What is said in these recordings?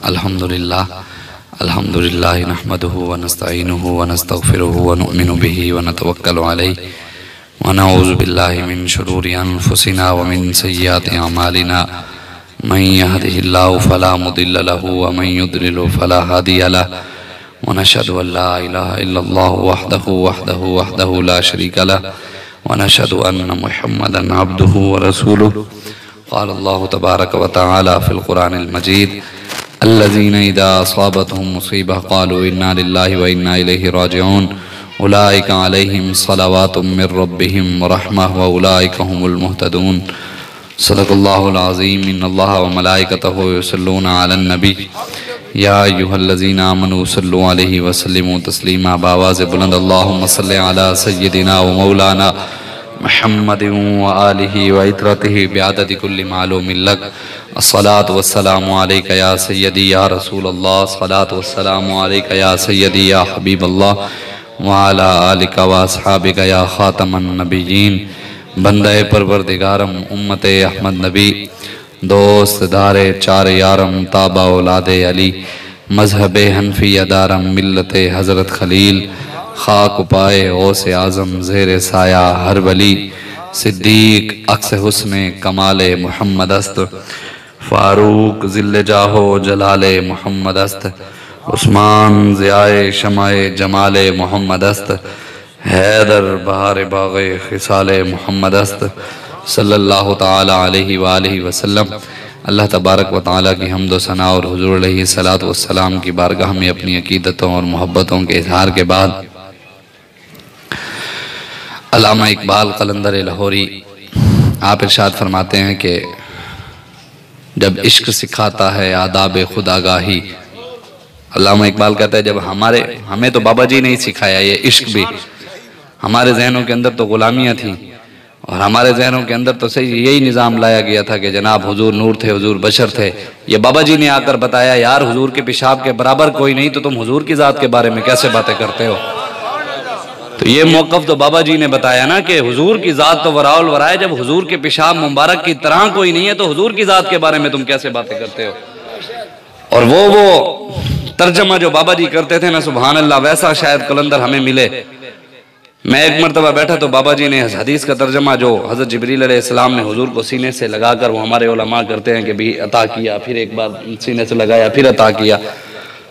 अल्हम्दुलिल्लाह नहमदुहु व नस्तईनुहु व नस्तगफिरुहु व नुमिनु बिही व नतवक्कलु अलैहि व नऊज़ु बिल्लाहि मिन शुरूरि अनफुसिना व मिन सय्यिआति अमालिना मन यहदिहिल्लाहु फला मुदिल्ल लहु व मन युद्लिलहु फला हादिय लहु व नशहदु अन ला इलाहा इल्लल्लाहु वहदहु ला शरीका लहु व नशहदु अन्न मुहम्मदन अब्दुहु व रसूलुहु क़ाल अल्लाहु तबारक व तआला फ़िल क़ुरानिल मजीद अल्लज़ीना इज़ा असाबतहुम मुसीबह क़ालू इन्ना लिल्लाहि व इन्ना इलैहि राजिऊन उलाइका अलैहिम सलवातुम मिर रब्बिहिम व रहमह व उलाइका हुमुल मुहतदून। सदक़ल्लाहुल अज़ीम। इन्नल्लाह व मलाइकतहु युसल्लूना अलन नबी या अय्युहल्लज़ीना आमनू सल्लु अलैहि व सल्लिमू तस्लीमा। बावाज़ बुलंद अल्लाहुम्मा सल्लि अला सय्यिदिना व मौलाना मुहम्मदिन व आलिहि व इत्रतिहि बिअददि कुल्लि मालूमिन लक। अस्सलातु वस्सलामु अलैका या सय्यदी या रसूलल्लाह। अस्सलातु वस्सलामु अलैका या सय्यदी या हबीबल्लाह व अला आलिका व अस्हाबिका या खातमन नबिय्यीन। बंदे परवरदिगारम उम्मते अहमद नबी दोस्त दारे चार यारम ताबा औलादे अली मजहबे हनफी अदारम मिल्लते हज़रत खलील खाक पाए औसे आज़म ज़ेर साया हर वली सिद्दीक अक्स हुस्ने कमाले मुहम्मद अस्त फारूक ज़िल्ले जाहो जलाले मुहम्मद अस्त उस्मान ज़ियाए शमाए जमाले मुहम्मद अस्त हैदर बहार बाग़े खिसाले मुहम्मद अस्त सल्लल्लाहु ताला अलैहि व आलिहि वसल्लम। अल्लाह तबारक व ताला की हम्द व सना और हुज़ूर अलैहिस्सलातु वस्सलाम की बारगाह में अपनी अकीदतों और मोहब्बतों के इजहार के बाद अल्लामा इकबाल कलंदर लाहौरी आप इरशाद फरमाते हैं कि जब इश्क सिखाता है आदाब खुद आगाही। अल्लामा इकबाल कहता है जब हमें तो बाबा जी ने ही सिखाया ये इश्क भी। हमारे जहनों के अंदर तो गुलामियाँ थी और हमारे जहनों के अंदर तो सही यही निज़ाम लाया गया था कि जनाब हुजूर नूर थे, हुजूर बशर थे। ये बाबा जी ने आकर बताया यार हुजूर के पेशाब के बराबर कोई नहीं, तो तुम हुजूर की ज़ात के बारे में कैसे बातें करते हो। तो ये मौक़िफ़ तो बाबा जी ने बताया ना कि हुजूर की ज़ात तो वराउल वराए, जब हुजूर के पेशाब मुबारक की तरह कोई नहीं है तो हुजूर की ज़ात के बारे में तुम कैसे बातें करते हो। और वो तर्जमा जो बाबा जी करते थे ना, सुभान अल्लाह, वैसा शायद कलंदर हमें मिले। मैं एक मरतबा बैठा तो बाबा जी ने हदीस का तर्जमा जो हज़रत जिब्रील अलैहिस्सलाम ने हुजूर को सीने से लगाकर, वो हमारे उलमा करते हैं कि भी अता किया, फिर एक बार सीने से लगाया, फिर अता किया।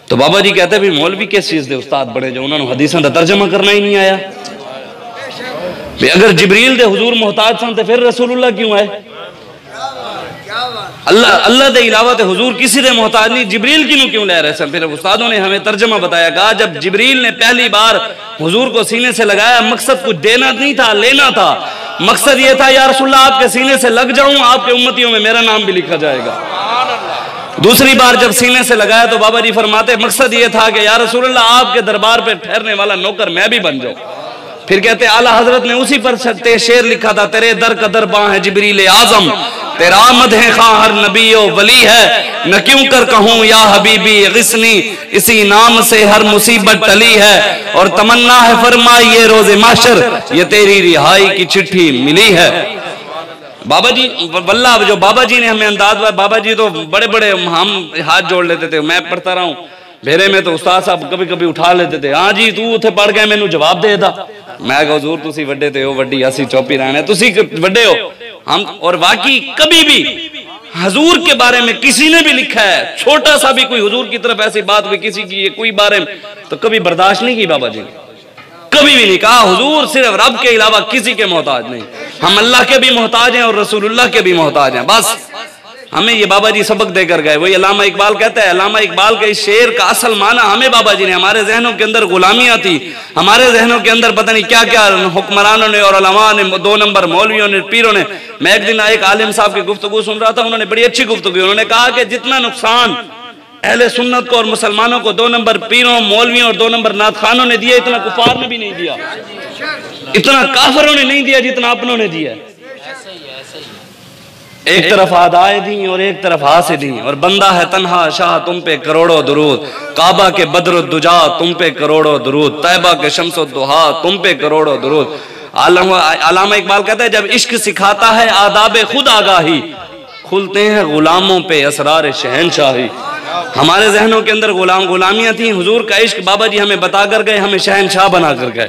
तो बाबा जी कहते भी मौलवी किस चीज़ के उस्ताद बने जो उन्होंने हदीसों का तर्जमा करना ही नहीं आया। अगर जिब्रील दे हुजूर मोहताज सन तो फिर रसूलुल्लाह क्यों आए। अल्लाह के अलावा तो हुजूर किसी दे मोहताज नहीं, जिब्रील क्यों ले रहे सन। फिर उस्तादों ने हमें तर्जमा बताया, कहा जब जिब्रील ने पहली बार हुजूर को सीने से लगाया, मकसद कुछ देना नहीं था, लेना था। मकसद ये था या रसूलल्लाह आपके सीने से लग जाऊं, आपके उम्मतियों में मेरा नाम भी लिखा जाएगा। दूसरी बार जब सीने से लगाया तो बाबा जी फरमाते मकसद ये था कि या रसूलल्लाह आपके दरबार पे ठहरने वाला नौकर मैं भी बन जाऊं। फिर कहते आला हजरत ने उसी पर शेर लिखा था, तेरे दर कदर बां है जिब्रील आजम, तेरा मदह खां हर नबी ओ वली है, न क्यों कर कहूं या हबीबी गिस्नी, इसी नाम से हर मुसीबत टली है, और तमन्ना है फरमाई ये रोज़े माशर, ये तेरी रिहाई की चिट्ठी मिली है। बाबा जी वल्लाह जो बाबा जी ने हमें अंदाज, बाबा जी तो बड़े बड़े हम हाथ जोड़ लेते थे। मैं पढ़ता रहा हूँ भेरे में तो उस्ताद साहब कभी कभी उठा लेते थे, हाँ जी तू उथे पढ़ गए मैनू जवाब दे दा। मैं कहा हुजूर तुसी वड्डे थे हो, वड्डी असी चौपी रहने, तुसी वड्डे हो हम। और वाकई कभी भी हुजूर के बारे में किसी ने भी लिखा है, छोटा सा भी कोई हुजूर की तरफ ऐसी बात भी किसी की कोई बारे में, तो कभी बर्दाश्त नहीं की बाबा जी ने। कभी भी नहीं कहा हुजूर सिर्फ रब के अलावा किसी के मोहताज नहीं, हम अल्लाह के भी मोहताज हैं और रसूलुल्लाह के भी मोहताज हैं। बस हमें ये बाबा जी सबक देकर गए। वही अल्लामा इकबाल कहता है, अल्लामा इकबाल के इस शेर का असल माना हमें बाबा जी ने, हमारे जहनों के अंदर गुलामियां थी, हमारे जहनों के अंदर पता नहीं क्या क्या हुक्मरानों ने और उलमा ने, 2 नंबर मौलवियों ने, पीरों ने। मैं एक दिन एक आलिम साहब की गुफ्तगू सुन रहा था, उन्होंने बड़ी अच्छी गुफ्तगू, उन्होंने कहा कि जितना नुकसान अहले सुन्नत को और मुसलमानों को 2 नंबर पीरों मौलवियों और 2 नंबर नात खानों ने दिया, इतना कुफार ने भी नहीं दिया, इतना काफिरों ने नहीं दिया जितना अपनों ने दिया। एक तरफ आदाए दी और एक तरफ हासिदी, और बंदा है तन्हा शाह तुम पे करोड़ों दुरूद, काबा के बद्रुद्दुजा तुम पे करोड़ों दुरूद, तैबा के शम्सुद्दुहा तुम पे करोड़ों दुरूद। अल्लामा इकबाल कहता है जब इश्क सिखाता है आदाब खुद आगाही, खुलते हैं गुलामों पे असरार शहनशाही। हमारे जहनों के अंदर गुलामियां थी, हुजूर का इश्क बाबा जी हमें बता कर गए, हमें शहनशाह बना कर गए।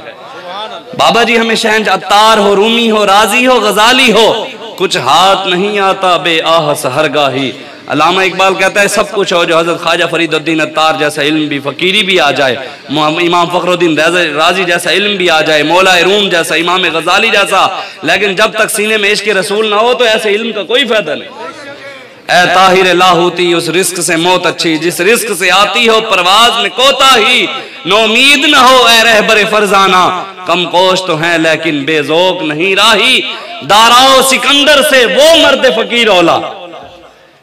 बाबा जी हमें शहनशाह, अत्तार हो, रूमी हो, राजी हो, गजाली हो, कुछ हाथ नहीं आता बे आह सहरगाही। अल्लामा इकबाल कहता है सब कुछ हो जो हजरत ख्वाजा फरीदुद्दीन अत्तार जैसा इल्म भी, फकीरी भी आ जाए, इमाम फखरुद्दीन राजी जैसा इल्म भी आ जाए, मौला रूम जैसा, इमाम गजाली जैसा, लेकिन जब तक सीने में इश्क रसूल ना हो तो ऐसे इल्म का कोई फायदा नहीं। ऐ ताहिर लाहौती उस रिस्क से मौत अच्छी जिस रिस्क से आती हो परवाज में कोताही, नोमीद न हो ऐ रहबर फरजाना, कम कोश तो हैं लेकिन बेजोक नहीं राही, दाराओ सिकंदर से वो मर्द फकीर औला।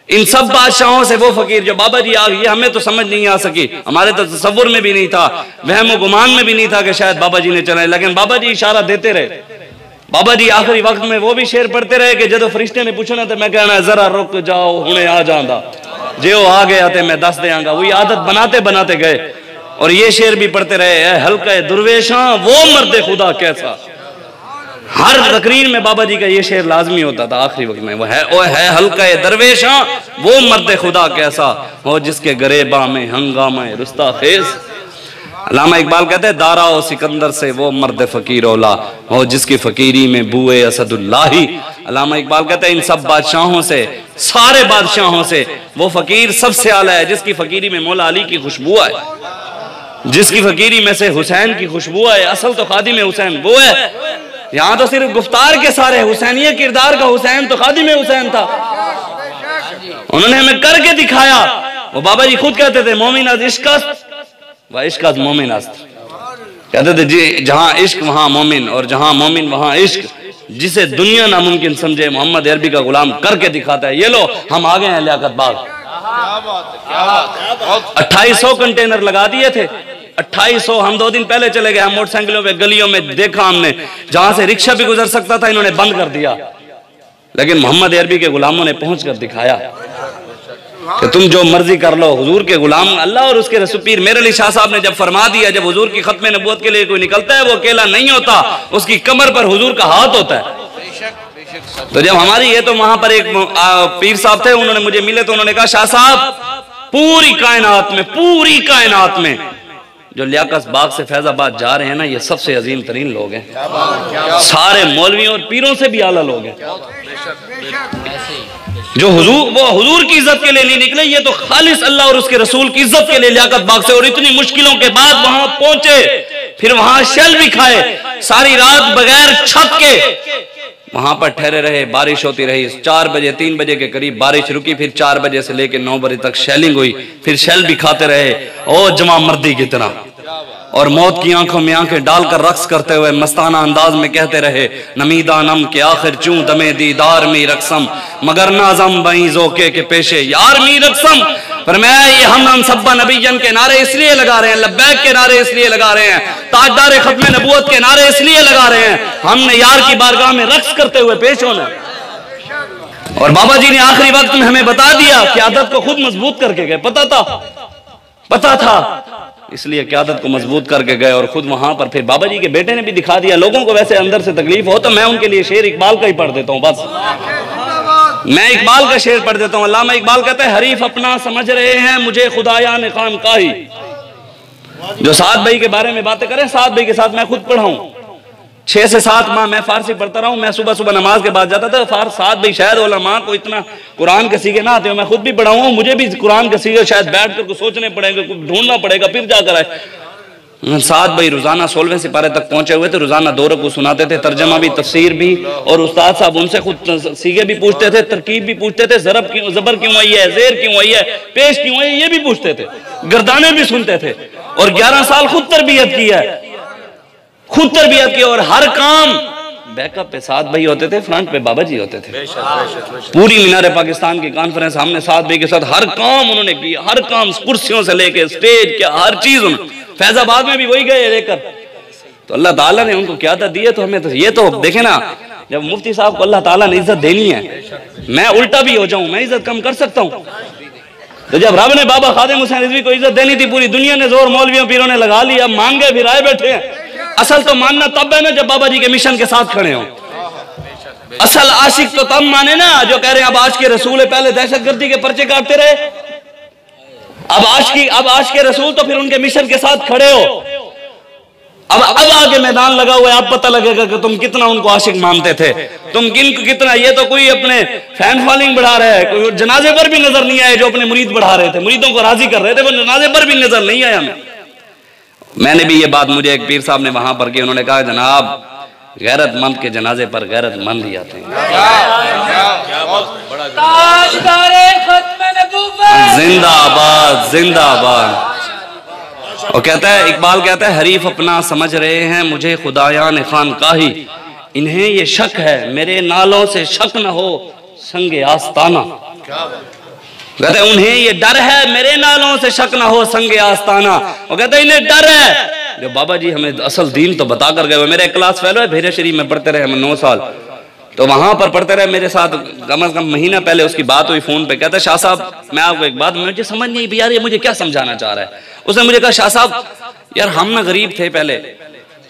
इन सब बादशाहों से वो फकीर जो बाबा जी आ गई, हमें तो समझ नहीं आ सकी, हमारे तो तसव्वुर में भी नहीं था, वहम गुमान में भी नहीं था कि शायद बाबा जी ने चलाए, लेकिन बाबा जी इशारा देते रहे। बाबा जी आखिरी वक्त में वो भी शेर पढ़ते रहे कि जदों फरिश्ते ने पूछना तो मैं कहना जरा रुक जाओ हुणे आ जांदा, जो आ गया तो मैं दस देंगा। वही आदत बनाते बनाते गए और ये शेर भी पढ़ते रहे, हल्का दुर्वेशा वो मर्द खुदा कैसा। हर तकरीर में बाबा जी का ये शेर लाजमी होता था आखिरी वक्त में, वो है हल्का दरवेशा वो मर्द खुदा कैसा हो जिसके गरेबा में हंगामा रुस्ता खेज। अल्लामा इकबाल कहते हैं दारा और सिकंदर से वो मर्द फकीर औला हो जिसकी फकीरी में बुए असदुल्लाही। अल्लामा इकबाल कहते हैं इन सब बादशाहों से, सारे बादशाहों से वो फकीर सबसे आला है जिसकी फकीरी में मौला अली की खुशबू है, जिसकी फकीरी में से हुसैन की खुशबू है। असल तो खादिम हुसैन वो है, यहाँ तो सिर्फ गुफ्तार के सारे हुसैनिया किरदार का हुसैन तो खादिम हुसैन था, उन्होंने हमें करके दिखाया। वो बाबा जी खुद कहते थे मोमिन अज इश्क व इश्क अज मोमिन अस्त, कहते थे जी जहां इश्क वहां मोमिन और जहां मोमिन वहां इश्क, जिसे दुनिया नामुमकिन समझे मोहम्मद अरबी का गुलाम करके दिखाता है। ये लो हम आ गए हैं लियाकत बाग, 2800 कंटेनर लगा दिए थे, 2800। हम 2 दिन पहले चले गए, हम मोटरसाइकिलों पे गलियों में देखा हमने, जहां से रिक्शा भी गुजर सकता था इन्होंने बंद कर दिया, लेकिन मोहम्मद अरबी के गुलामों ने पहुंच कर दिखाया कि तुम जो मर्जी कर लो। हुजूर के गुलाम अल्लाह और उसके रसूल पीर मेरे अली शाह साहब ने जब फरमा दिया, जब हुजूर की खत्म नबूवत के लिए कोई निकलता है वो अकेला नहीं होता, उसकी कमर पर हुजूर का हाथ होता है। तो जब हमारी ये तो वहां पर एक पीर साहब थे, उन्होंने मुझे मिले तो उन्होंने कहा शाह साहब पूरी कायनात में जो लियाकत बाग से फैजाबाद जा रहे हैं ना, ये सबसे अजीम तरीन लोग हैं, सारे मौलवियों और पीरों से भी आला लोग हैं। जो हुजूर की इज्जत के लिए नहीं निकले, ये तो खालिस अल्लाह और उसके रसूल की इज्जत के लिए लियाकत बाग से, और इतनी मुश्किलों के बाद वहां पहुंचे, फिर वहां शेल भी खाए, सारी रात बगैर छत के वहां पर ठहरे रहे, बारिश होती रही, 4 बजे 3 बजे के करीब बारिश रुकी, फिर 4 बजे से लेकर 9 बजे तक शेलिंग हुई, फिर शेल भी खाते रहे। ओ जमा मर्दी की तरह, और मौत की आंखों में आंखें डालकर रक्स करते हुए मस्ताना अंदाज में कहते रहे, नमीदा नम के आखिर चूं दमे दीदार मी रक्सम मगर नाजम बई जोके के पेशे यार मी रक्सम। पर मैं ये हम सब्बा नबीजन के नारे इसलिए लगा रहे हैं, लब्बैक के नारे इसलिए लगा रहे हैं, ताजदार खत्म नबूवत के नारे इसलिए लगा रहे हैं, हमने यार की बारगाह में रक्स करते हुए पेश होना। और बाबा जी ने आखिरी वक्त में हमें बता दिया कि आदत को खुद मजबूत करके गए, पता था इसलिए क़यादत को मजबूत करके गए, और खुद वहां पर फिर बाबा जी के बेटे ने भी दिखा दिया। लोगों को वैसे अंदर से तकलीफ हो तो मैं उनके लिए शेर इकबाल का ही पढ़ देता हूं, बस मैं इकबाल का शेर पढ़ देता हूं। अल्लामा इकबाल कहते हैं हरीफ अपना समझ रहे हैं मुझे खुदाया ने काम का ही। जो साद भाई के बारे में बातें करें, साद भाई के साथ मैं खुद पढ़ा हूं, 6 से 7 माह मैं फारसी पढ़ता रहा हूं। मैं सुबह सुबह नमाज के बाद जाता था, साद भाई शायद उलमा को इतना कुरान के सीखे ना आते हो, मैं खुद भी पढ़ा हूं, मुझे भी कुरान के सीखे शायद बैठ कर कुछ सोचने पड़ेगा, कुछ ढूंढना पड़ेगा, फिर जाकर आए। साद भाई रोजाना 16वें सिपारे तक पहुंचे हुए थे, रोजाना 2 रकू सुनाते थे, तर्जमा भी तफसीर भी, और उस्ताद साहब उनसे खुद सीगे भी पूछते थे, तरकीब भी पूछते थे, जरब क्यों जबर क्यों आई है, जेर क्यों आई है, पेश क्यों आई है, ये भी पूछते थे, गर्दाने भी सुनते थे। और 11 साल खुद तरबियत की है, और हर काम बैकअप पे साद भाई होते थे, फ्रंट पे बाबा जी होते थे। पूरी मीनार पाकिस्तान की कॉन्फ्रेंस हमने साद भाई के साथ हर काम उन्होंने किया, हर काम कुर्सियों से लेके स्टेज क्या हर चीज। फैजाबाद में भी वही गए लेकर, तो अल्लाह ताला ने उनको क़यादत दी है। तो हमें तो ये तो देखे ना, जब मुफ्ती साहब को अल्लाह ताला ने इज्जत देनी है, मैं उल्टा भी हो जाऊं, मैं इज्जत कम कर सकता हूं। तो जब रब ने बाबा खादिम हुसैन रिजवी को इज्जत देनी थी, पूरी दुनिया ने जोर मौलवियों पीरों ने लगा लिया, अब मान गए फिर आए बैठे हैं। असल तो मानना तब है ना जब बाबा जी के मिशन के साथ खड़े हो। असल आशिक तो तब माने ना जो कह रहे हैं अब आज के रसूल पहले दहशतगर्दी के पर्चे काटते रहे, अब आश के रसूल तो फिर उनके मिशन के साथ खड़े हो। अब आगे मैदान लगा हुआ है, अब पता लगेगा कि तुम कितना उनको आशिक मानते थे, तुम कितना। ये तो कोई अपने फैन फॉलोइंग बढ़ा रहा है, कोई जनाजे पर भी नजर नहीं आए जो अपने मुरीद बढ़ा रहे थे, मुरीदों को राजी कर रहे थे, वो जनाजे पर भी नजर नहीं आया हमें। मैंने भी ये बात, मुझे एक पीर साहब ने वहां पर की, उन्होंने कहा जनाब गैरतमंद के जनाजे पर गैरतमंद ही आते हैं। जिंदाबाद जिंदाबाद। और कहता है, इकबाल कहता है, हरीफ अपना समझ रहे हैं मुझे खुदायान खानकाही, इन्हें ये शक है मेरे नालों से शक न हो संगे आस्ताना। कहते हैं उन्हें ये डर है मेरे नालों से शक न हो संगे आस्ताना। और कहते हैं इन्हें डर है जो बाबा जी हमें असल दीन तो बता कर गए। मेरे क्लास फेलो है, भेरे शरीफ में पढ़ते रहे हम 9 साल, तो वहां पर पढ़ते रहे मेरे साथ। कम से कम महीना पहले उसकी बात हुई फोन पे, कहता है शाह साहब मैं आपको एक बात, मुझे समझ नहीं यार ये मुझे क्या समझाना चाह रहा है। उसने मुझे कहा शाह साहब यार हम ना गरीब थे पहले,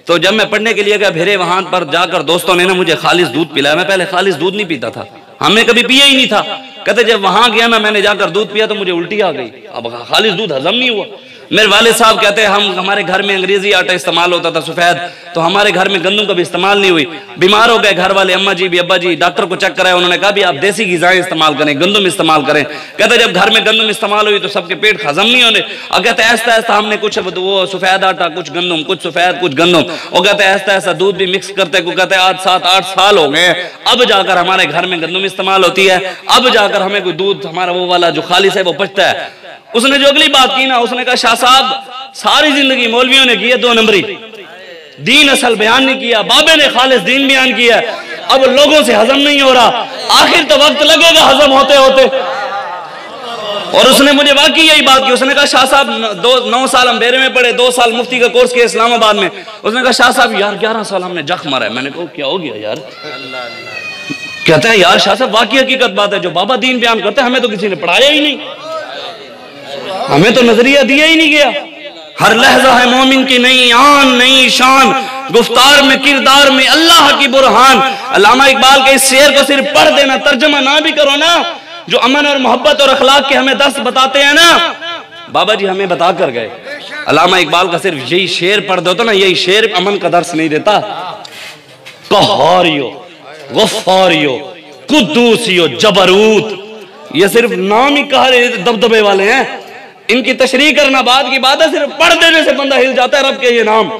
तो जब मैं पढ़ने के लिए गया भेरे, वहां पर जाकर दोस्तों ने ना मुझे खालिस दूध पिलाया। मैं पहले खालिस दूध नहीं पीता था, हमने कभी पिया ही नहीं था। कहते जब वहां गया ना मैंने जाकर दूध पिया तो मुझे उल्टी आ गई, अब खालिस दूध हजम नहीं हुआ। मेरे वालिद साहब कहते हैं हमारे घर में अंग्रेजी आटा इस्तेमाल होता था सफेद, तो हमारे घर में गंदम कभी इस्तेमाल नहीं हुई। बीमार हो गए घर वाले, अम्मा जी भी अब्बा जी, डॉक्टर को चेक कराया, उन्होंने कहा भी आप देसी ग़िज़ाएं इस्तेमाल करें, गंदम इस्तेमाल करें। कहते जब घर में गंदम इस्तेमाल हुई तो सबके पेट हजम नहीं होने। और कहते ऐसा ऐसा हमने कुछ वो सफेद आटा, कुछ गंदम, कुछ सफेद कुछ गंदम, और कहते ऐसा ऐसा दूध भी मिक्स करते को। कहते आज 7-8 साल हो गए, अब जाकर हमारे घर में गंदम इस्तेमाल होती है, अब जाकर हमें कोई दूध हमारा वो वाला जो खालिस है वो बचता है। उसने जो अगली बात की ना, उसने कहा शाह साहब सारी जिंदगी मौलवियों ने की है 2 नंबरी, दीन असल बयान नहीं किया, बाबे ने खालिस दीन बयान किया, अब लोगों से हजम नहीं हो रहा, आखिर तो वक्त लगेगा हजम होते होते। और उसने मुझे वाकई यही बात की। उसने कहा शाह साहब 9 साल हम बेरे में पढ़े, 2 साल मुफ्ती का कोर्स किया इस्लामाबाद में। उसने कहा शाह साहब यार 11 साल हमने जख्म मारा है। मैंने कहा क्या हो गया यार? कहता है यार शाह साहब वाकई हकीकत बात है, जो बाबा दीन बयान करते हैं हमें तो किसी ने पढ़ाया ही नहीं, हमें तो नजरिया दिया ही नहीं गया। हर लहजा है मोमिन की नई आन नई शान, गुफ्तार में किरदार में अल्लाह की बुरहान। अल्लामा इकबाल के इस शेर को सिर्फ पढ़ देना, तर्जमा ना भी करो ना, जो अमन और मोहब्बत और अखलाक के हमें दर्स बताते हैं ना, बाबा जी हमें बता कर गए। अल्लामा इकबाल का सिर्फ यही शेर पढ़ दो तो ना, यही शेर अमन का दर्स नहीं देता। कहारियो, गफ्फारियो, कुद्दूसियो, जबरूत, ये सिर्फ नाम ही कहा दबदबे वाले हैं, इनकी तशरीह करना बाद की बात है, सिर्फ पढ़ देने से बंदा हिल जाता है रब के ये नाम।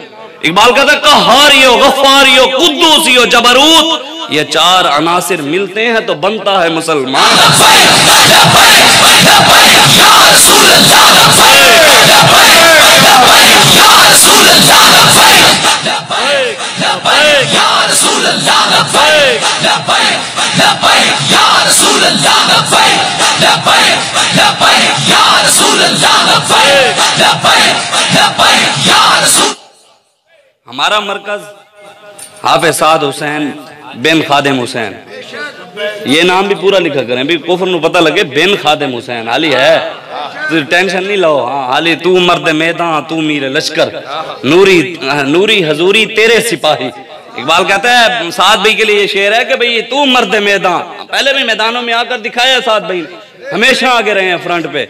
इकबाल कहता है कहारियो, गफ्फारियो, कुद्दूसियो, जबरूत, ये 4 अनासिर मिलते हैं तो बनता है मुसलमान। हमारा मरकज हाफिज साद हुसैन बिन खादिम हुसैन, ये नाम भी पूरा लिखा करें भी कुफर ਨੂੰ पता लगे। बिन खादिम हुसैन हाली है, तो टेंशन नहीं लो। हाँ हाली तू मर्द मैदान तू मीर लश्कर, नूरी नूरी हजूरी तेरे सिपाही। इकबाल कहता है साद भाई के लिए ये शेर है कि भाई तू मर्द मैदान, पहले भी मैदानों में आकर दिखाया साद भाई, हमेशा आगे रहे हैं फ्रंट पे।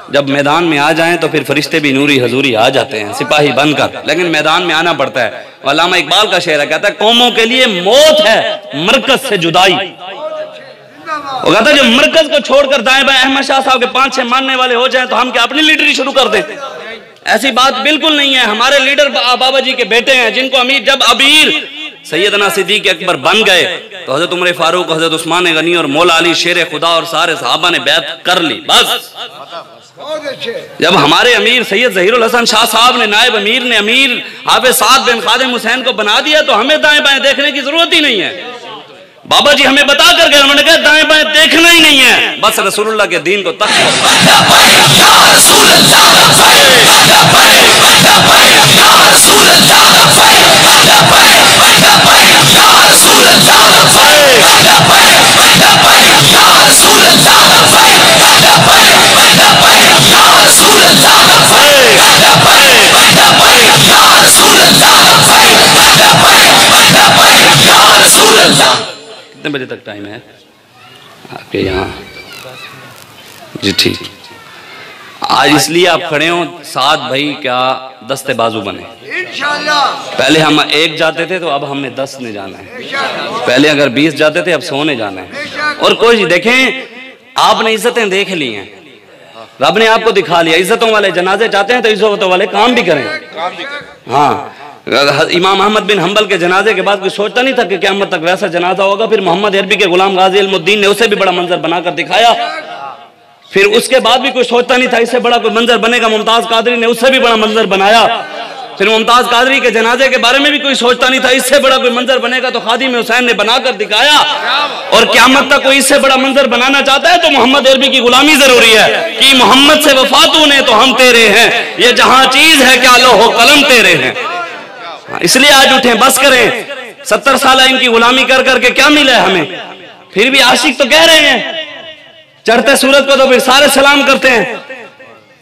जब मैदान में आ जाएं तो फिर फरिश्ते भी नूरी हजूरी आ जाते हैं सिपाही बनकर, लेकिन मैदान में आना पड़ता है। अल्लामा इकबाल का शेर है, कहता है कौमों के लिए मौत है मरकज से जुदाई। वो कहता है जो मरकज को छोड़कर दाएं बाएं अहमद शाह साहब के 5-6 मानने वाले हो जाएं तो हम क्या अपनी लीडरी शुरू कर दें? ऐसी बात बिल्कुल नहीं है। हमारे लीडर बाबा जी के बेटे हैं, जिनको अमीर जब अमीर सैयदना सिद्दीक अकबर बन गए तो हजरत उमर फारूक, हजरत उस्मान गनी और मौला अली शेर खुदा और सारे सहाबा ने बैत कर ली। बस जब हमारे अमीर सैयद ज़हीरुल हसन शाह साहब ने, नायब अमीर ने अमीर हाफिज साद बिन खादिम हुसैन को बना दिया तो हमें दाएं बाएं देखने की जरूरत ही नहीं है। बाबा जी हमें बता कर गए, उन्होंने कहा दाएं बाएं देखना ही नहीं है, बस रसूलुल्लाह के दीन को तक कितने बजे तक टाइम है आपके यहाँ? जी ठीक। आज इसलिए आप खड़े हो, साथ भाई क्या दस्ते बाजू बने। पहले हम एक जाते थे तो अब हमने 10 ने जाना है। पहले अगर 20 जाते थे अब 100 ने जाना है। और कोई देखें, आपने इज्जतें देख ली हैं, रब ने आपको दिखा लिया। इज्जतों वाले जनाजे चाहते हैं तो इज्जतों वाले काम भी करें। हाँ, इमाम अहमद बिन हंबल के जनाजे के बाद कोई सोचता नहीं था कि क़यामत तक वैसा जनाजा होगा। फिर मोहम्मद अरबी के गुलाम गाजी इल्मुद्दीन ने उसे भी बड़ा मंजर बनाकर दिखाया। फिर उसके बाद भी कोई सोचता नहीं था इससे बड़ा कोई मंजर बनेगा। मुमताज कादरी ने उससे भी बड़ा मंजर बनाया। फिर मुमताज कादरी के जनाजे के बारे में भी कोई सोचता नहीं था इससे बड़ा कोई मंजर बनेगा, तो खादिम हुसैन ने बनाकर दिखाया। और क़यामत तक कोई इससे बड़ा मंजर बनाना चाहता है तो मोहम्मद अरबी की गुलामी जरूरी है कि मोहम्मद से वफा तूने तो हम तेरे हैं, ये जहां चीज है क्या लोहो कलम तेरे हैं। इसलिए आज उठे, बस करें। 70 साल इनकी गुलामी कर करके क्या मिला है हमें? फिर भी आशिक तो कह रहे हैं, चढ़ते सूरज को तो फिर सारे सलाम करते हैं।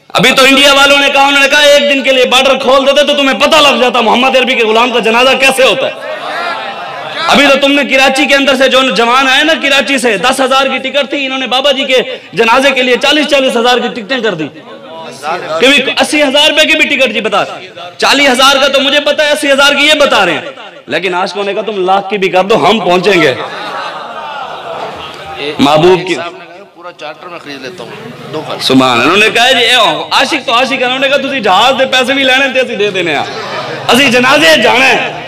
अभी तो इंडिया वालों ने कहा, उन्होंने कहा एक दिन के लिए बॉर्डर खोल देते तो तुम्हें पता लग जाता मोहम्मद अरबी के गुलाम का जनाजा कैसे होता है। अभी तो तुमने कराची के अंदर से जो जवान आए ना, कराची से 10,000 की टिकट थी, इन्होंने बाबा जी के जनाजे के लिए 40-40 हजार की टिकटें कर दी। कभी 80,000 रुपए की भी टिकट जी बता। 40,000 का तो मुझे पता है, 80,000 की ये बता रहे हैं। लेकिन आशिकों ने कहा तुम लाख की भी कर दो, हम पहुंचेंगे। महबूब की पूरा चार्टर में खरीद लेता हूं। सुभान, उन्होंने कहा जी आशिक तो आशिक है। उन्होंने कहा तुसी जहाज दे पैसे भी लेने थे, असि दे देने आ, असि जनाजे जाना है।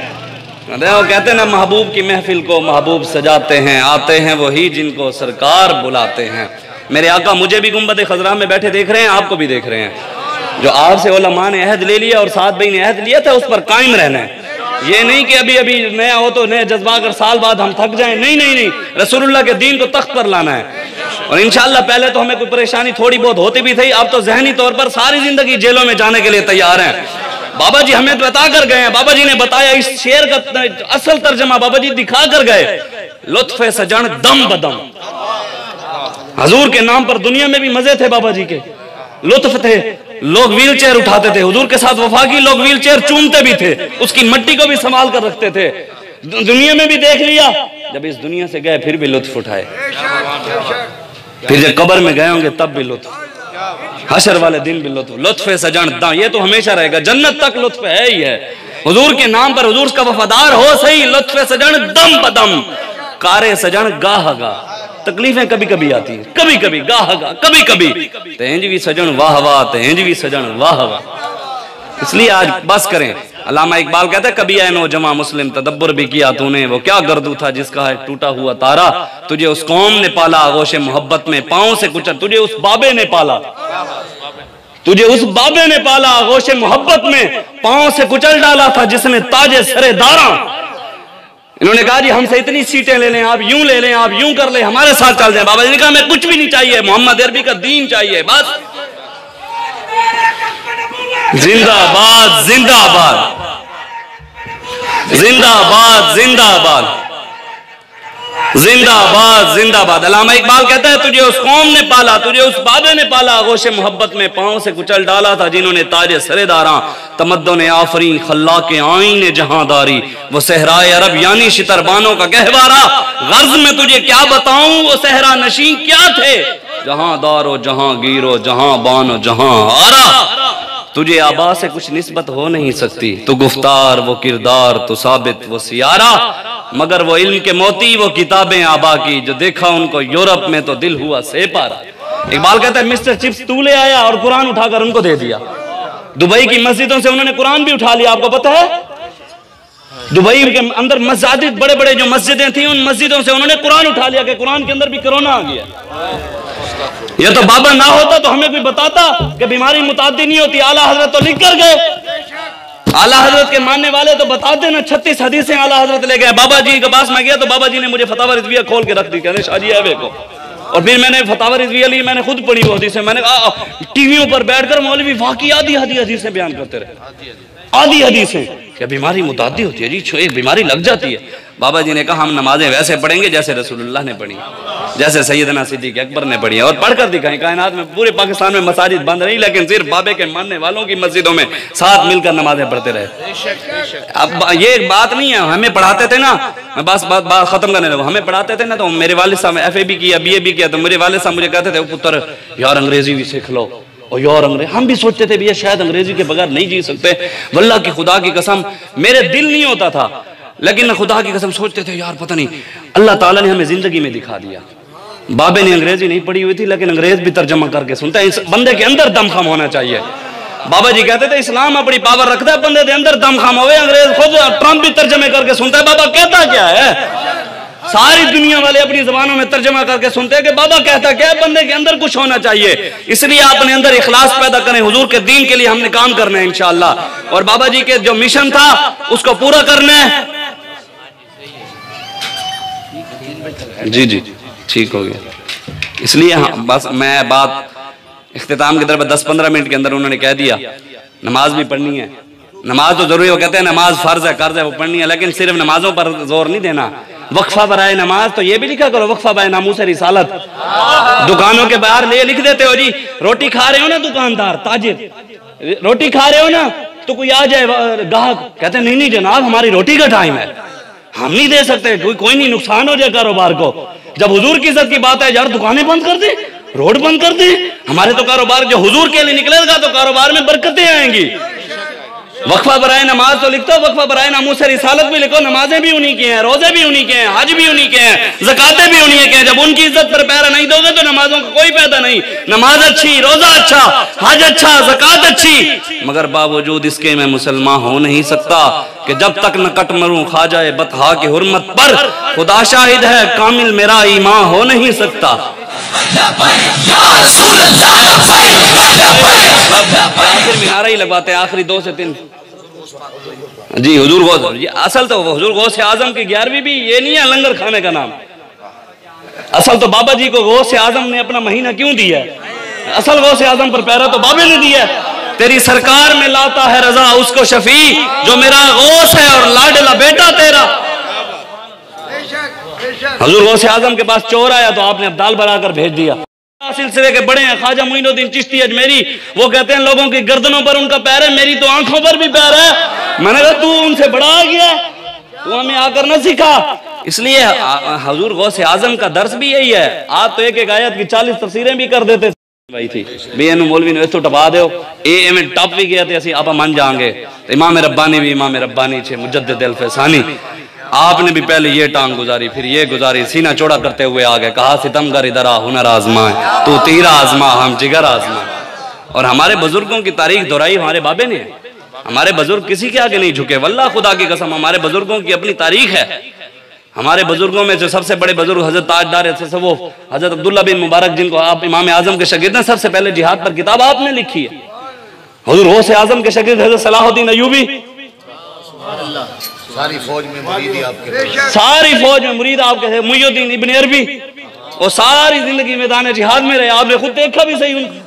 वो कहते हैं ना, महबूब की महफिल को महबूब सजाते हैं, आते हैं वही जिनको सरकार बुलाते हैं। मेरे आका मुझे भी गुंबद खजरा में बैठे देख रहे हैं, आपको भी देख रहे हैं। जो आपसे उलमा ने अहद ले लिया और साथ भाई ने अहद लिया था, उस पर कायम रहना है। ये नहीं कि अभी अभी नया हो तो नया जज्बा अगर साल बाद हम थक जाएं, नहीं नहीं नहीं, रसूलुल्लाह के दीन को तख्त पर लाना है। और इंशाअल्लाह पहले तो हमें कोई परेशानी थोड़ी बहुत होती भी थी, अब तो जहनी तौर पर सारी जिंदगी जेलों में जाने के लिए तैयार हैं। बाबा जी हमें बता कर गए हैं, बाबा जी ने बताया इस शेर का असल तर्जमा बाबा जी दिखा कर गए। लुत्फ़े सजन दम बदम, हजूर के नाम पर दुनिया में भी मजे थे बाबा जी के, लुत्फ थे। लोग व्हील चेयर उठाते थे, हुजूर के साथ वफा की लोग व्हील चेयर चूमते भी थे, उसकी मट्टी को भी संभाल कर रखते थे। दुनिया में भी देख लिया, जब इस दुनिया से गए फिर भी लुत्फ उठाए। फिर जब कब्र में गए होंगे तब भी लुत्फ, हशर वाले दिन भी लुत्फ। लुत्फ़े सजन दा, ये तो हमेशा रहेगा, जन्नत तक लुत्फ है ही है। हुजूर के नाम पर हुजूर का वफादार हो सही, लुत्फ़े सजन दम बदम, कारे सजन गाह गा। तकलीफें कभी कभी आती हैं, कभी कभी गाह गा, कभी कभी तेंज भी सजन वाह वाह, तेंज भी सजन वाह वाह। इसलिए आज बस करें। अल्लामा इकबाल कहता है, कभी ऐ नौजवां मुस्लिम तदब्बर भी किया तूने, वो क्या गर्दू था जिसका है टूटा हुआ तारा। तुझे उस कौम ने पाला आगोशे मोहब्बत में पांव से कुचल, तुझे उस बाबे ने पाला, तुझे उस बाबे ने पाला आगोशे मोहब्बत में पांव से कुचल डाला था जिसने ताजे सरे दारा। इन्होंने कहा जी हमसे इतनी सीटें ले लें, आप यूं ले लें, आप यूं कर लें, हमारे साथ चल जाए। बाबा जी ने कहा मैं कुछ भी नहीं चाहिए, मोहम्मद अरबी का दीन चाहिए बस। जिंदाबाद जिंदाबाद जिंदाबाद जिंदाबाद जिंदाबाद जिंदाबाद। अल्लामा इकबाल कहता है, तुझे उस कौम ने पाला, तुझे उस बाबे ने पाला आगोशे मोहब्बत में पांव से कुचल डाला था जिन्होंने ताजे सरेदारा तमद्दो ने आफरी खल्ला के आईने जहांदारी। वो सहराए अरब यानी शितरबानों का गहवारा, गर्ज में तुझे क्या बताऊं वो सहरा नशी क्या थे। जहां दारो जहां गिरो जहां बानो जहां आरा, तुझे आबा से कुछ निस्बत हो नहीं सकती, तो गुफ्तार वो किरदार तो साबित वो सियारा। मगर वो इल्म के मोती वो किताबें आबा की, जो देखा उनको यूरोप में तो दिल हुआ सेपारा। इकबाल कहता है मिस्टर चिप्स तू ले आया और कुरान उठाकर उनको दे दिया। दुबई की मस्जिदों से उन्होंने कुरान भी उठा लिया, आपको पता है। दुबई के अंदर मस्जिद बड़े बड़े जो मस्जिदें थी, उन मस्जिदों से उन्होंने कुरान उठा लिया कि कुरान के अंदर भी कोरोना आ गया। ये तो बाबा ना होता तो हमें कोई बताता कि बीमारी मुताद्दी नहीं होती। आला हजरत तो लिख कर गए, आला हजरत के मानने वाले तो बताते ना। 36 हदीसें आला हजरत ले गए। बाबा जी के पास मैं गया तो बाबा जी ने मुझे फतावा रिजविया खोल के रख दी, कहने शाजी है को। और फिर मैंने फतावा रिजविया ली, मैंने खुद पढ़ी वो हदीसें। मैंने टीवियों पर बैठकर मौलवी वाकई आधी हदीसें बयान करते रहे, आधी हदीसें। क्या बीमारी मुताद्दी होती है जी, एक बीमारी लग जाती है। बाबा जी ने कहा हम नमाजें वैसे पढ़ेंगे जैसे रसूलुल्लाह ने पढ़ी, जैसे सैयदना सिद्दीक अकबर ने पढ़ी, और पढ़कर दिखाई। कायनात में पूरे पाकिस्तान में मसाजिद बंद नहीं, लेकिन सिर्फ बाबे के मानने वालों की मस्जिदों में साथ मिलकर नमाजें पढ़ते रहे। अब ये बात नहीं है, हमें पढ़ाते थे ना, मैं बस बात खत्म करने लगा। हमें पढ़ाते थे ना, तो मेरे वालिद साहब FA भी किया, BA भी किया, तो मेरे वालिद साहब मुझे कहते थे पुत्र यार अंग्रेजी भी सीख लो, और यार अंग्रेज, हम भी सोचते थे भैया शायद अंग्रेजी के बगैर नहीं जी सकते। वल्लाह की खुदा की कसम मेरे दिल नहीं होता था, लेकिन खुदा की कसम सोचते थे यार पता नहीं, अल्लाह ताला ने हमें जिंदगी में दिखा दिया। बाबे ने अंग्रेजी नहीं पढ़ी हुई थी, लेकिन अंग्रेज भी तर्जमा करके सुनता है। इस बंदे के अंदर दमखम होना चाहिए। बाबा जी कहते थे इस्लाम अपनी पावर रखता है, बंदे के अंदर दमखम होवे। अंग्रेज खुद ट्रंप भी तर्जमे करके सुनता है बाबा कहता क्या है। सारी दुनिया वाले अपनी जबानों में तर्जमा करके सुनते हैं कि बाबा कहता क्या है। बंदे के अंदर कुछ होना चाहिए, इसलिए अपने अंदर इखलास पैदा करें। हुजूर के दीन के लिए हमने काम करना है इंशाअल्लाह, और बाबा जी के जो मिशन था उसको पूरा करना है। जी जी ठीक हो गया। इसलिए बस मैं बात इख्तिताम की तरफ 10-15 मिनट के अंदर उन्होंने कह दिया नमाज भी पढ़नी है। नमाज तो जरूरी, वो कहते हैं नमाज फर्ज है, कर्ज है, वो पढ़नी है, लेकिन सिर्फ नमाजों पर जोर नहीं देना। वक्फा बराए नमाज तो ये भी लिखा करो, वक्फा बाय नामूस रिसालत। दुकानों के बाहर ले लिख देते हो जी, रोटी खा रहे हो ना दुकानदार ताजिर, रोटी खा रहे हो ना, तो कोई आ जाए ग्राहक, कहते नहीं नहीं जनाब हमारी रोटी का टाइम है, हम नहीं दे सकते, कोई नहीं, नुकसान हो जाए कारोबार को। जब हुजूर की इज्जत की बात है यार दुकानें बंद कर दे, रोड बंद कर दे, हमारे तो कारोबार जो हुजूर के लिए निकलेगा तो कारोबार में बरकतें आएंगी। वक्फा बराए नमाज तो लिखते हो, वक्फा बराए नामूस रिसालत भी लिखो। नमाजें भी उन्हीं की हैं, रोजे भी उन्हीं के हैं, हज भी उन्हीं के हैं, ज़कातें भी उन्हीं के हैं। जब उनकी इज्जत पर पैरा नहीं दोगे तो नमाजों का कोई फायदा नहीं। नमाज अच्छी, रोजा अच्छा, हज अच्छा, ज़कात अच्छी, मगर बावजूद इसके मैं मुसलमान हो नहीं सकता कि जब तक न कट मरूं ख्वाजा बतहा की हुर्मत पर। खुदा शाहिद है कामिल मेरा ईमान हो नहीं सकता। मिनारा ही लगवाते हैं आखिरी 2 से 3 जी। हुजूर गौस, ये असल तो हुजूर गौस आजम की 11वीं भी ये नहीं है लंगर खाने का नाम। असल तो बाबा जी को गौस आजम ने अपना महीना क्यों दिया है? असल गौस आजम पर पैरा तो बाबे ने दिया है। तेरी सरकार में लाता है रजा उसको शफी, जो मेरा गौस है और लाडला बेटा तेरा। हुजूर गौस आजम के पास चोर आया तो आपने अब्दाल बनाकर भेज दिया। सिलसिले के बड़े हैं ख्वाजा मोइनुद्दीन चिश्ती अजमेरी, वो कहते हैं लोगों की गर्दनों पर उनका पैर है, मेरी तो आंखों पर भी पैर है। मैंने कहा तू उनसे बड़ा आ गया, तू हमें आकर न सिखा। इसलिए हुजूर गौस आजम का दर्स भी यही है। आप तो एक एक आयत की 40 तफसीरें भी कर देते भाई थी बेनु मौलवी ने तो टपा दो ए में टप भी गया थे असि आप मन जाएंगे। इमाम रब्बानी भी इमाम रब्बानी छे, मुजद्दिद अल फैसानी, आपने भी पहले ये टांग गुजारी फिर ये गुजारी, सीना चौड़ा करते हुए आ गए, कहा सितमगर इधर आ हुनर आजमा है, तू तीरा आजमा हम जिगर आजमा। और हमारे बुजुर्गों की तारीख दोहराई हमारे बाबे ने। हमारे बुजुर्ग किसी के आगे नहीं झुके, वल्लाह खुदा की कसम हमारे बुजुर्गों की अपनी तारीख है। हमारे बुजुर्गों में जो सबसे बड़े बुजुर्ग हजरत ताजदार हजरत अब्दुल्ला बिन मुबारक, जिनको आप इमाम आजम के शागिर्द हैं, सबसे पहले जिहाद पर किताब आपने लिखी है। हुजूर गौस आजम के शागिर्द हजरत सलाहुद्दीन अय्यूबी, सारी फौज में मुरीद आपके, सारी फौज में मुरीद आपके, मुइनुद्दीन इब्न अरबी, वो सारी जिंदगी मैदान जिहाद में रहे। आपने खुद देखा भी सही उनको।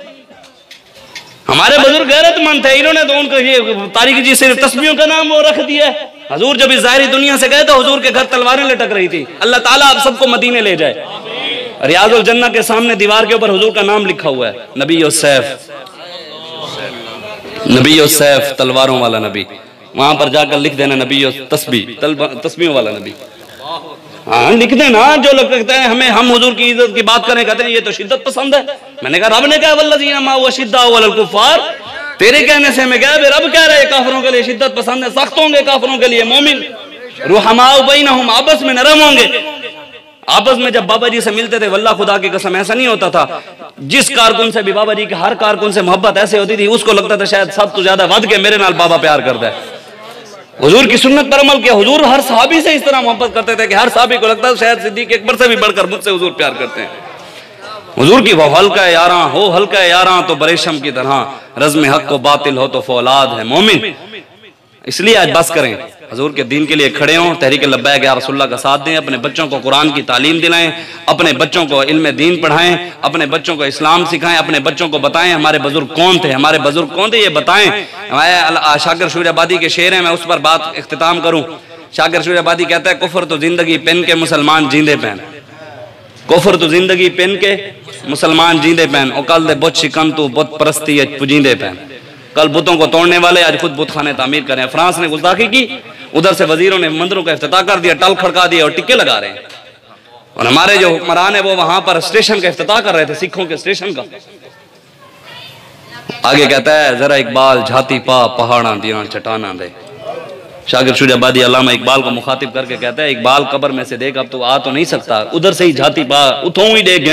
हमारे बुजुर्ग गैरतमंद थे, इन्होंने तो उनको ये तारीख जी सिर्फ तस्बीहों का नाम वो रख दिया है। हुजूर जब इस ज़ाहिरी दुनिया से गए तो हुजूर के घर तलवारें लटक रही थी। अल्लाह ताला आप सबको मदीने ले जाए। रियाजुल जन्ना के सामने दीवार के ऊपर हुजूर का नाम लिखा हुआ है, नबी और सैफ, नबी और सैफ, तलवारों वाला नबी। वहां पर जाकर लिख देना नबी और तस्बीहों वाला नबी। हाँ लिख देना। जो लोग कहते हैं हमें हम हुजूर की इज्जत की बात करें, कहते हैं ये तो शिद्दत पसंद है। मैंने कहा रब ने कहा वल्लज़ीना मा हुवा शिद्दाउ अलल कुफ़ार, तेरे कहने से मैं क्या रब कह रहे काफिरों के लिए शिद्दत पसंद है, सख्त होंगे काफिरों के लिए मोमिन, रुहमाउ बैनहुम, आपस में नरम होंगे। आपस में जब बाबा जी से मिलते थे वल्लाह खुदा की कसम ऐसा नहीं होता था। जिस कारकुन से भी बाबा जी के हर कारकुन से मोहब्बत ऐसे होती थी उसको लगता था शायद सब तो ज्यादा वध के मेरे नाल बाबा प्यार करता है। हुजूर की सुन्नत पर अमल किया। हुजूर हर सहाबी से इस तरह मोहब्बत करते थे कि हर सहाबी को लगता था शायद सिद्दीक अकबर से भी बढ़कर मुझसे हुजूर प्यार करते हैं। हुजूर की वो हल्का यारां हो, हल्का यारां तो बरेशम की तरह, रज़्म हक को बातिल हो तो फौलाद है मोमिन। इसलिए आज बस करें, हुजूर के दीन के लिए खड़े हों, तहरीक लब्बैक या रसूलुल्लाह का साथ दें, अपने बच्चों को कुरान की तालीम दिलाएं, अपने बच्चों को इल्म दीन पढ़ाएं, अपने बच्चों को इस्लाम सिखाएं, अपने बच्चों को बताएं हमारे बुजुर्ग कौन थे, हमारे बुजुर्ग कौन थे ये बताएं। शाकिर शूराबादी के शेर हैं, मैं उस पर बात इख्तिताम करूं। शाकिर शूराबादी कहता है कुफर तो जिंदगी पेन के मुसलमान जींदे पैन, कुफर तो जिंदगी पेन के मुसलमान जींदे पैन, और कल दे बुत शिकन तू बुत परस्ती पुजींदे पैन। कल बुतों को तोड़ने वाले आज खुद बुत खाने तामीर करें। फ्रांस ने गुस्ताखी की, उधर से वजीरों ने मंदिरों का इफ्तिताह कर दिया, टल खड़का दिया और टिक्के लगा रहे हैं। और हमारे जो हुक्मरान है वो वहां पर स्टेशन का इफ्तिताह कर रहे थे, सिखों के स्टेशन का। आगे कहता है जरा इकबाल झाती पा पहाड़ा दिया चटाना दे। शागिर शुजाबादी अल्लामा इकबाल को मुखातिब करके कहता है इकबाल कब्र में से देख, अब तो आ तो नहीं सकता, उधर से ही झाती पा उठों ही देख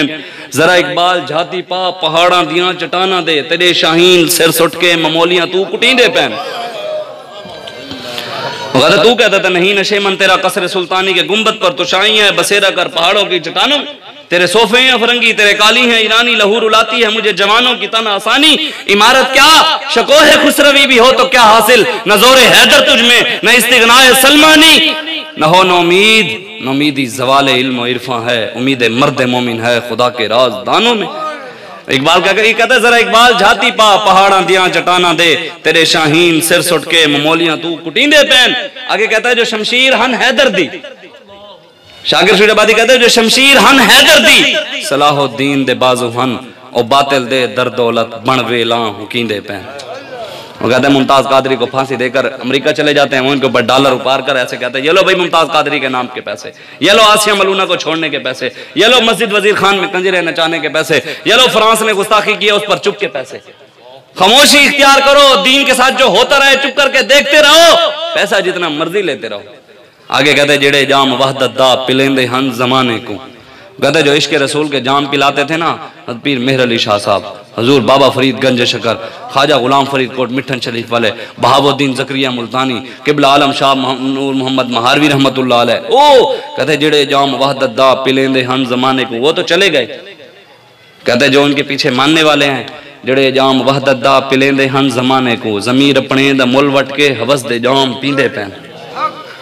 जरा इकबाल झाती पा पहाड़ा दिया चटाना दे, तेरे शाहीन सिर सुट के ममोलियां तू कुटींदे पैन। तू कहता था नहीं नशे मन तेरा कसर सुल्तानी के गुंबद पर तुशाई है, बसेरा कर पहाड़ों की चट्टानों, तेरे सोफे हैं फरंगी तेरे काली हैं ईरानी, लहू रुलाती है मुझे जवानों की तना आसानी, इमारत क्या शकोह खुसरवी भी हो तो क्या हासिल, न जोरे हैदर तुझ में न इस्तिगनाए सलमानी, न हो नौमीद नौमीदी जवाले इल्म और इरफा है, उम्मीद मर्द मोमिन है खुदा के राज दानों में। इकबाल क्या कहता है जरा इकबाल झाती पा पहाड़ा दिया चटाना दे, तेरे शाहीन सिर सुट के ममोलियां तू कुटींदे पैन। आगे कहता है जो शमशीर हन हैदर दी, शागिर शुजाबादी कहते हैं जो शमशीर हन हैदर दी, सलाहुद्दीन दे बाजू हन और बातिल दे दर दौलत बन वेला हुकींदे पैन। वो कहते हैं मुमताज कादरी को फांसी देकर अमेरिका चले जाते हैं, उनके ऊपर डॉलर उपार कर ऐसे कहते हैं ये लो भाई मुमताज कादरी के नाम के पैसे, ये लो आसिया मलूना को छोड़ने के पैसे, ये लो मस्जिद वजीर खान में कंजरे नचाने के पैसे, ये लो फ्रांस ने गुस्ताखी किया उस पर चुप के पैसे। खामोशी इख्तियार करो, दीन के साथ जो होता रहे चुप करके देखते रहो, पैसा जितना मर्जी लेते रहो। आगे कहते जेड़े जाम वहदत दा पिलेंदे हन जमाने को, कहते जो इश्क रसूल के जाम पिलाते थे ना पीर मेहर अली शाह साहब, हजूर बाबा फरीद गंज शकर, ख्वाजा गुलाम फरीद कोट मिठन शरीफ वाले, बहावुद्दीन जकरिया मुल्तानी, किबला आलम शाह नूर मोहम्मद महारवी रहमतुल्लाह अलैह, ओ कहते जेड़े जाम वहदत दा पिलेंदे हन जमाने को, वो तो चले गए। कहते जो उनके पीछे मानने वाले हैं, जेड़े जाम वहदत दा पिलेंदे हन जमाने को, जमीर अपने दा मुल वट के हवस दे जाम पींदे पैन।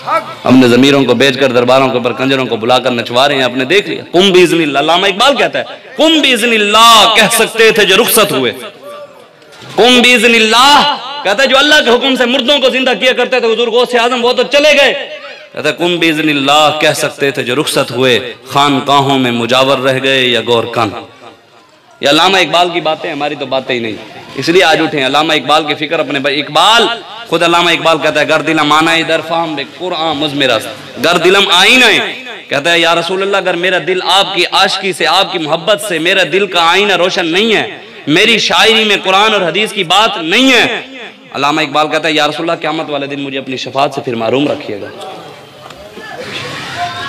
अपने जमीरों को बेचकर दरबारों के ऊपर कंजरों को बुलाकर नचवा रहे हैं, आपने देख लिया। कुम बिइज़्निल्लाह, अल्लामा इकबाल कहता है कुम बिइज़्निल्लाह कह सकते थे जो रुखसत हुए, कुम बिइज़्निल्लाह कहता है जो अल्लाह के हुक्म से मुर्दों को जिंदा किया करते थे हुजूर गौसे आजम, वो तो चले गए। कहता है कुम बिइज़्निल्लाह कह सकते थे जो रुखसत हुए, खानकाहों में मुजावर रह गए या गोरकान। ये अल्लामा इकबाल की बातें, हमारी तो बातें ही नहीं, इसलिए आज उठे अल्लामा इकबाल की फिक्र अपने भाई इकबाल खुद अल्लामा इकबाल कहता है गर्दिलम आना इधर फाहम कुरान मुजमिरा, गर्दिलम आईना है, कहता है या रसूल अल्लाह अगर मेरा दिल आपकी आशिकी से आपकी मोहब्बत से मेरा दिल का आईना रोशन नहीं है, मेरी शायरी में कुरान और हदीस की बात नहीं है, अल्लामा इकबाल कहता है या रसूल अल्लाह क़यामत वाले दिन मुझे अपनी शफाअत से फिर महरूम रखिएगा।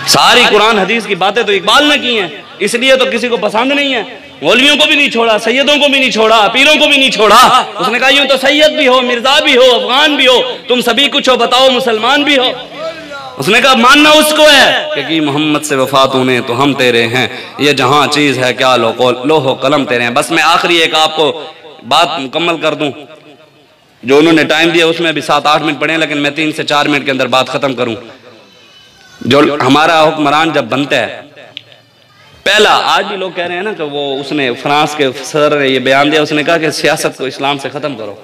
सारी कुरान हदीस की बातें तो इकबाल ने की हैं, इसलिए तो किसी को पसंद नहीं है, मौलवियों को भी नहीं छोड़ा, सैयदों को भी नहीं छोड़ा, पीरों को भी नहीं छोड़ा। उसने कहा यूं तो सैयद भी हो, मिर्जा भी हो, अफगान भी हो, तुम सभी कुछ हो, बताओ मुसलमान भी हो। उसने कहा मानना उसको है कि मोहम्मद से वफा तूने तो हम तेरे हैं, ये जहां चीज है क्या लोहो कलम तेरे हैं। बस मैं आखिरी एक आपको बात मुकम्मल कर दूं, जो उन्होंने टाइम दिया उसमें भी 7-8 मिनट पड़े, लेकिन मैं 3 से 4 मिनट के अंदर बात खत्म करूं। जो हमारा हुक्मरान जब बनता है, पहला आज भी लोग कह रहे हैं ना कि वो उसने फ्रांस के सदर ने ये बयान दिया, उसने कहा कि सियासत को इस्लाम से खत्म करो।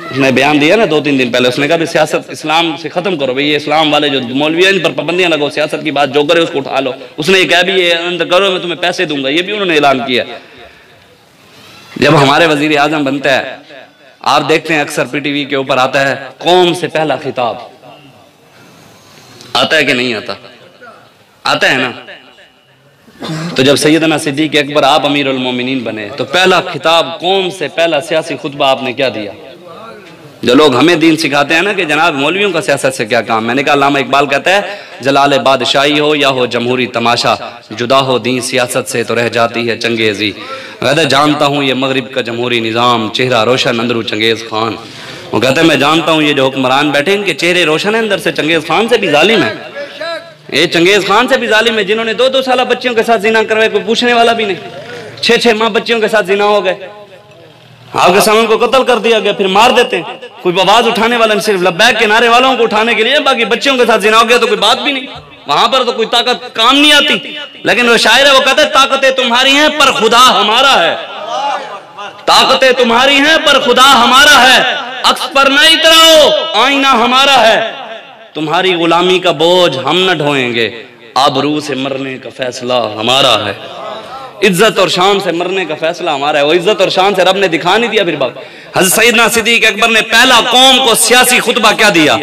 उसने बयान दिया ना 2-3 दिन पहले, उसने कहा भी सियासत इस्लाम से खत्म करो, भाई ये इस्लाम वाले जो मौलवी हैं इन पर पाबंदियां लगाओ, सियासत की बात जो करे उसको उठा लो। उसने ये कहा भी ये अंदर करो, मैं तुम्हें पैसे दूंगा, ये भी उन्होंने ऐलान किया। जब हमारे वजीर आजम बनता है, आप देखते हैं अक्सर पीटीवी के ऊपर आता है कौम से पहला खिताब, आता है कि नहीं आता? आता है ना। तो जब सैयदना सिद्दीक अकबर आप अमीरुल मोमिनीन बने तो पहला खिताब कौम से पहला सियासी खुतबा आपने क्या दिया? जो लोग हमें दीन सिखाते हैं ना कि जनाब मौलवियों का सियासत से क्या काम, मैंने कहा अल्लामा इकबाल कहता है जलाल बादशाही हो या हो जमहूरी तमाशा, जुदा हो दीन सियासत से तो रह जाती है चंगेजी। कहता जानता हूँ ये मगरिब का जमहूरी निज़ाम, चेहरा रोशन अंदरू चंगेज खान। वो कहता है मैं जानता हूँ ये जो हुक्मरान बैठे इनके चेहरे रोशन है अंदर से, चंगेज खान से भी जालिम है, ये चंगेज खान से भी जालिम है, जिन्होंने 2-2 साल बच्चियों के साथ जिना करवाए, कोई पूछने वाला भी नहीं। 6-6 माह बच्चियों के साथ जिना हो गए, आपके सामने उनको कत्ल कर दिया गया, फिर मार देते हैं। कोई आवाज उठाने वाला नहीं, सिर्फ लब्बैक के नारे वालों को उठाने के लिए, बाकी बच्चियों के साथ जिना हो गया तो कोई बात भी नहीं, वहां पर तो कोई ताकत काम नहीं आती। लेकिन वो शायर है, वो कहते हैं ताकतें तुम्हारी हैं पर खुदा हमारा है, ताकतें तुम्हारी हैं पर खुदा हमारा है, अक्स पर न इतराओ आईना हमारा है, तुम्हारी गुलामी का बोझ हम न ढोएंगे, आबरू से मरने का फैसला हमारा है। इज्जत और शान से मरने का फैसला हमारा है। वो इज्जत और शान से रब ने दिखा नहीं दिया। फिर बाप हज़रत सैयदना सिद्दीक अकबर ने पहला कौम को सियासी खुतबा क्या दिया?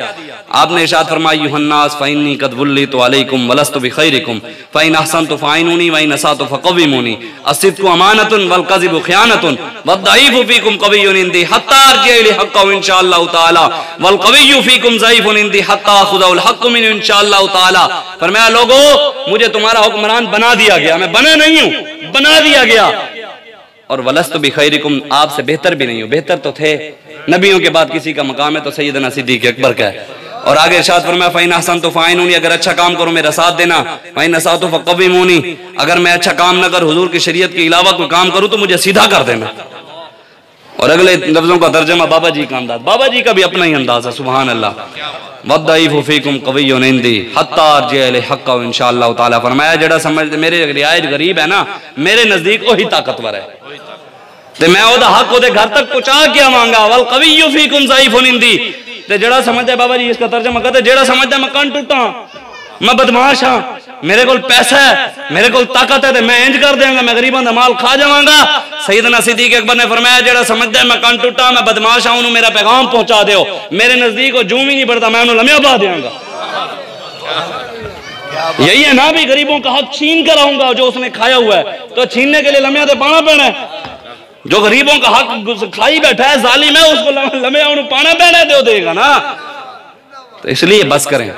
आपने इरशाद फरमाया युहन्नास फ़इन्नी क़द वुल्लितु अलैकुम वलस्तु बिखैरिकुम फ़इन अहसनतु फ़अइनूनी वइन असअतु फ़क़व्विमूनी अस्सिद्क़ु अमानतुन वल कज़िबु ख़ियानतुन वद्दईफ़ु फ़ीकुम क़विय्युन इंदी हत्ता अर्जिअ इलैहि हक़्क़हु इंशाअल्लाहु तआला वल क़विय्यु फ़ीकुम ज़ईफ़ुन इंदी हत्ता अख़ुज़हुल हक़्क़ु मिन्हु इंशाअल्लाहु तआला। फरमाया लोगो मुझे तुम्हारा हुक्मरान बना दिया गया, मैं बना नहीं हूँ, बना दिया गया। और वलस्तु बिखैरिकुम, आपसे बेहतर भी नहीं हूँ। बेहतर तो थे, नबियों के बाद किसी का मकाम है तो सैयदना सिद्दीक़ अकबर का है। और आगे इरशाद फरमाया फ़इन अहसनतु फ़अइनूनी, अगर अच्छा काम करो मेरा साथ देना, वइन असअतु फ़क़व्विमूनी, अगर मैं अच्छा काम न कर हुजूर की शरीयत के अलावा कोई काम करूँ तो मुझे सीधा कर देना। और अगले लफ्जों का तर्जमा बाबा जी का अंदाज, बाबा जी का भी अपना ही अंदाज है, सुभान अल्लाह। वद्दईफ़ु फ़ीकुम क़विय्युन इंदी हत्ता अर्जिअ इलैहि हक़्क़हु इंशाअल्लाहु तआला। फरमाया जेड़ा समझ मेरे रियायत गरीब है ना, मेरे नजदीक वही ताकतवर है ते मैं ओदा हक ओदे घर तक पहुंचा के आवांगा। वल क़विय्यु फ़ीकुम ज़ईफ़ुन इंदी, ते जेड़ा समझदा बाबा जी इसका तर्जमा करते, जेड़ा समझदा मैं कन टुटा, मैं बदमाश हाँ, मेरे को पैसा है, मेरे को ताकत है, तो मैं इंज कर देंगा, मैं गरीबों का माल खा जावांगा। सैयदना सिद्दीक़ अकबर ने फरमाया जेड़ा समझदा मैं कन टुटा, मैं बदमाश हाँ, उन्होंने मेरा पैगाम पहुंचा दो, मेरे नजदीक वो जूम ही नहीं बढ़ता, मैं उन्होंने लम्या पा देंगा। यही है ना भी, गरीबों का हक छीन कर आऊंगा, जो उसने खाया हुआ है तो छीनने के लिए लम्या तो पाना पैना है। जो गरीबों का हक खाई बैठा है जालिम है, उसको लम्या उन्हें पाना पैना दे देगा ना। तो इसलिए बस करें।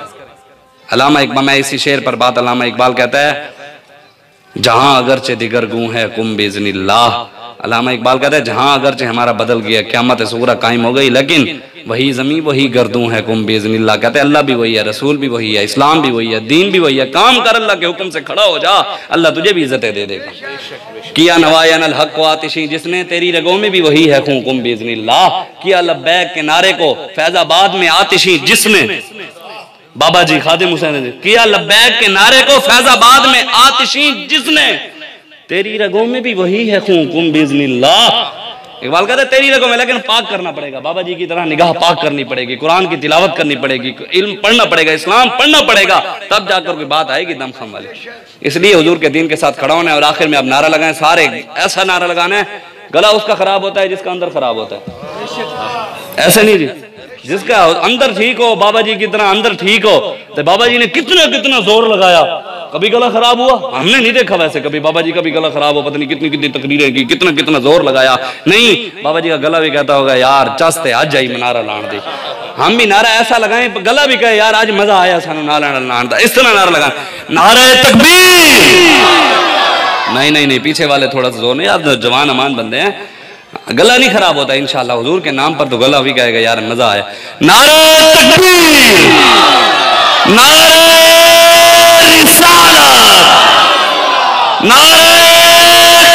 अल्लामा इकबाल, मैं इसी शेर पर बात, अल्लामा इकबाल कहता है जहां अगरचे दिगर गूं है कुम बिज़निल्लाह। अल्लामा इकबाल कहता है जहां अगरचे हमारा बदल गया, क़यामत सूरा कायम हो गई, लेकिन वही ज़मीं वही गर्दूं है कुम बिज़निल्लाह। कहते हैं अल्लाह भी वही है, रसूल भी वही है, इस्लाम भी वही है, दीन भी वही है। काम कर, अल्लाह के हुक्म से खड़ा हो जा, अल्लाह तुझे भी इज्जतें दे देगा। किया नवायन हक व आतिशी, जिसने तेरी रगों में भी वही है खूं कुम बिज़निल्लाह। किया लब्बैक के नारे को फैजाबाद में आतिशी जिसने, बाबा जी खादिम हुसैन ने किया लब्बैक के नारे को फैजाबाद में आतिशी जिसने, तेरी रगों में भी वही है खूं कुम बिज़निल्लाह। इकबाल कहते तेरी रगों में, लेकिन पाक करना पड़ेगा, बाबा जी की तरह निगाह पाक करनी पड़ेगी, कुरान की तिलावत करनी पड़ेगी, इल्म पढ़ना पड़ेगा, इस्लाम पढ़ना पड़ेगा, तब जाकर कोई बात आएगी दमखम वाली। इसलिए हुजूर के दीन के साथ खड़ा होना है। और आखिर में अब नारा लगाएं, सारे ऐसा नारा लगाना है, गला उसका खराब होता है जिसका अंदर खराब होता है, ऐसे नहीं जी, जिसका अंदर ठीक हो, बाबा जी की तरह अंदर ठीक हो। तो बाबा जी ने कितना कितना जोर लगाया, कभी गला खराब हुआ? हमने नहीं देखा वैसे कभी बाबा जी का भी गला खराब हो, पता नहीं कितनी कितनी तकरीरें की, कितना कितना जोर लगाया। नहीं, बाबा जी का गला भी कहता होगा यार चस्ते आज जाई नारा लान दे। हम भी नारा ऐसा लगाएं, गला भी कहे यार आज मजा आया सानू नारा लान दा, इस तरह नारा लगाएं, नारे तकबीर। नहीं नहीं नहीं, पीछे वाले थोड़ा सा जोर नहीं, आप जवान अमान बंदे हैं, गला नहीं खराब होता इंशाल्लाह। हुजूर के नाम पर तो गला भी कहेगा यार मजा आया। नारे तकबीर, नारे रिसालत, नारे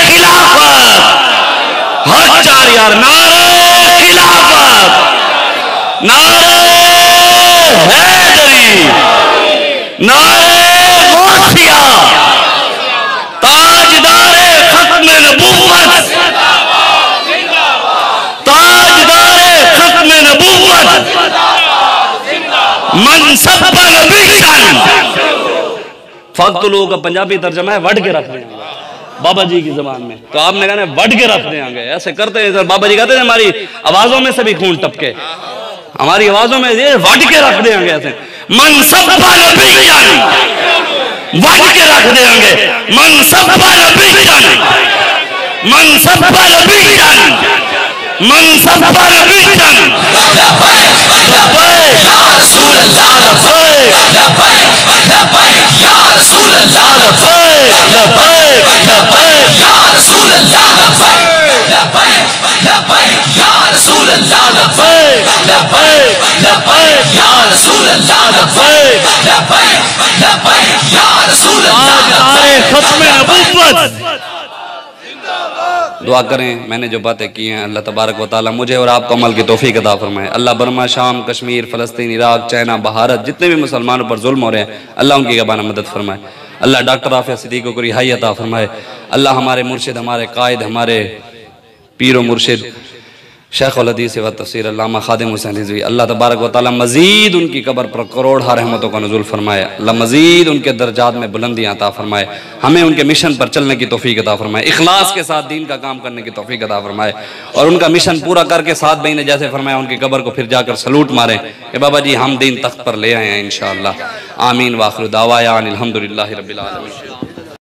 खिलाफत, हर चार यार, नारे खिलाफत, नारे हैदरी, नारे गौसिया, ताजदारे खत्म नबूवत, ताजदारे खत्म नबूवत, मनसब नबीयन। फक्तुलू का पंजाबी तर्जमा है वट के रख देंगे बाबा जी की जबान में, तो आपने कहा वट के रख देंगे, ऐसे करते हैं। बाबा जी कहते हैं हमारी आवाजों में से भी खून टपके, हमारी आवाजों में ये वट के रख देंगे, ऐसे मनसब नबीयन, वट के रख देंगे, मनसब नबीयन, मनसब नबीयन, मनसब नबीयन। दुआ करें, मैंने जो बातें की हैं अल्लाह तबारक व तआला मुझे और आपको अमल की तौफीक अता फरमाए। अल्लाह बर्मा, शाम, कश्मीर, फ़लस्तीन, इराक, चाइना, भारत जितने भी मुसलमानों पर जुल्म हो रहे हैं अल्लाह उनकी गबाना मदद फरमाए। अल्लाह डॉक्टर आफिया सिद्दीक़ को रिहाई अता फरमाए। अल्लाह हमारे मुर्शिद, हमारे कायद, हमारे पीर व मुर्शिद शेख उल हदीस व तफसीर अल्लामा खादिम हुसैन रिज़वी, अल्लाह तबारक व तआला मज़ीद उनकी कब्र पर करोड़ा रहमतों का नुज़ुल फरमाए, अल्लाह मज़ीद उनके दर्जात में बुलंदियाँ अता फरमाए, हमें उनके मिशन पर चलने की तौफीक अता फरमाए, इखलास के साथ दीन का काम करने की तौफीक अता फरमाए, और उनका मिशन पूरा करके 7 महीने जैसे फरमाया उनकी कब्र को फिर जाकर सलूट मारें कि बाबा जी हम दीन तख्त पर ले आए हैं इंशाअल्लाह। आमीन। व आखिर दावाया अनिल हम्दुलिल्लाहि रब्बिल आलमीन।